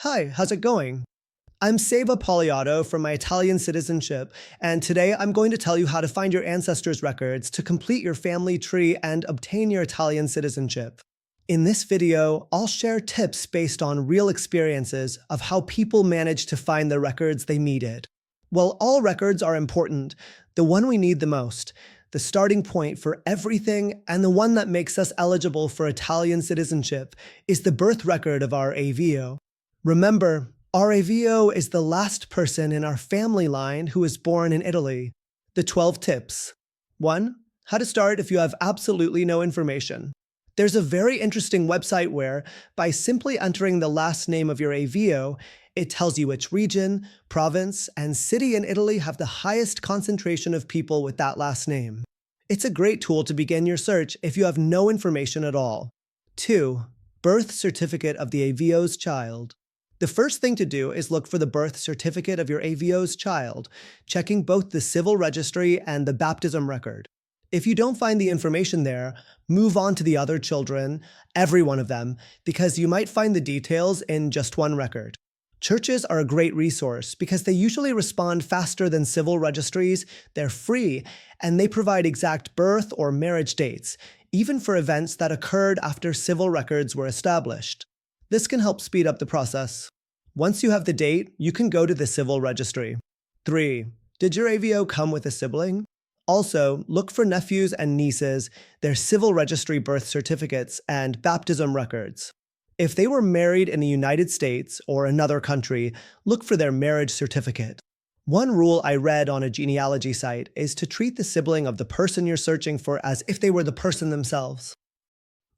Hi, how's it going? I'm Seba Poliato from my Italian Citizenship, and today I'm going to tell you how to find your ancestors' records to complete your family tree and obtain your Italian citizenship. In this video, I'll share tips based on real experiences of how people managed to find the records they needed. While all records are important, the one we need the most, the starting point for everything and the one that makes us eligible for Italian citizenship, is the birth record of our AVO. Remember, our AVO is the last person in our family line who was born in Italy. The 12 tips. 1. How to start if you have absolutely no information. There's a very interesting website where, by simply entering the last name of your AVO, it tells you which region, province, and city in Italy have the highest concentration of people with that last name. It's a great tool to begin your search if you have no information at all. 2. Birth certificate of the AVO's child. The first thing to do is look for the birth certificate of your AVO's child, checking both the civil registry and the baptism record. If you don't find the information there, move on to the other children, every one of them, because you might find the details in just one record. Churches are a great resource because they usually respond faster than civil registries, they're free, and they provide exact birth or marriage dates, even for events that occurred after civil records were established. This can help speed up the process. Once you have the date, you can go to the civil registry. 3. Did your AVO come with a sibling? Also, look for nephews and nieces, their civil registry birth certificates, and baptism records. If they were married in the United States or another country, look for their marriage certificate. One rule I read on a genealogy site is to treat the sibling of the person you're searching for as if they were the person themselves.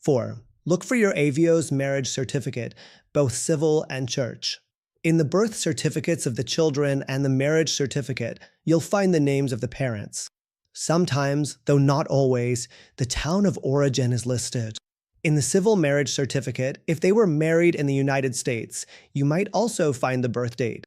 4. Look for your AVO's marriage certificate, both civil and church. In the birth certificates of the children and the marriage certificate, you'll find the names of the parents. Sometimes, though not always, the town of origin is listed. In the civil marriage certificate, if they were married in the United States, you might also find the birth date.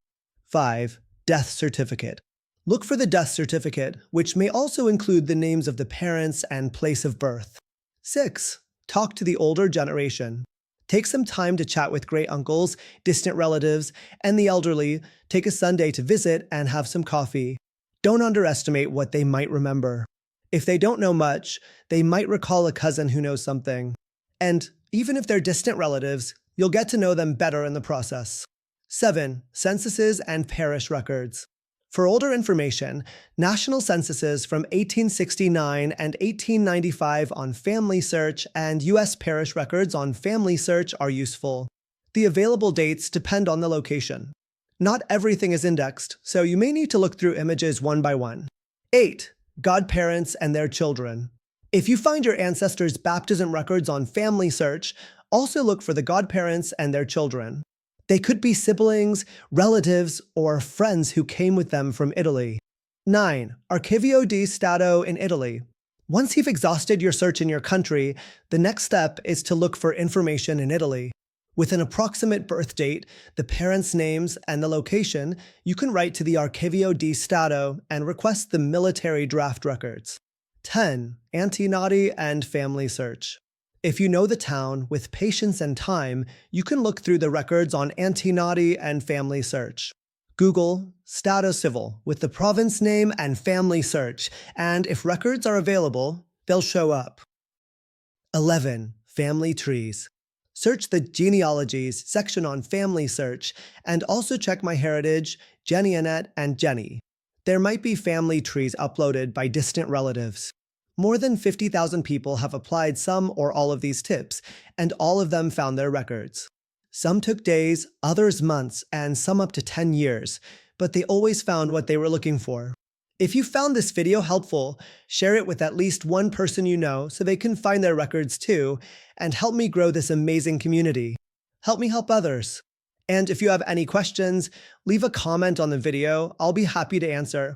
5. Death certificate. Look for the death certificate, which may also include the names of the parents and place of birth. 6. Talk to the older generation. Take some time to chat with great uncles, distant relatives, and the elderly. Take a Sunday to visit and have some coffee. Don't underestimate what they might remember. If they don't know much, they might recall a cousin who knows something. And even if they're distant relatives, you'll get to know them better in the process. 7. Censuses and parish records. For older information, national censuses from 1869 and 1895 on Family Search and U.S. parish records on Family Search are useful. The available dates depend on the location. Not everything is indexed, so you may need to look through images one by one. 8. Godparents and their children. If you find your ancestors' baptism records on Family Search, also look for the godparents and their children. They could be siblings, relatives, or friends who came with them from Italy. 9. Archivio di Stato in Italy. Once you've exhausted your search in your country, the next step is to look for information in Italy. With an approximate birth date, the parents' names, and the location, you can write to the Archivio di Stato and request the military draft records. 10. Antenati and family search. If you know the town, with patience and time, you can look through the records on Antenati and family search. Google Stato Civil with the province name and family search, and if records are available, they'll show up. 11. Family trees. Search the genealogies section on Family Search, and also check MyHeritage, JennyAnnette, and Jenny. There might be family trees uploaded by distant relatives. More than 50,000 people have applied some or all of these tips, and all of them found their records. Some took days, others months, and some up to 10 years, but they always found what they were looking for. If you found this video helpful, share it with at least one person you know so they can find their records too, and help me grow this amazing community. Help me help others. And if you have any questions, leave a comment on the video. I'll be happy to answer.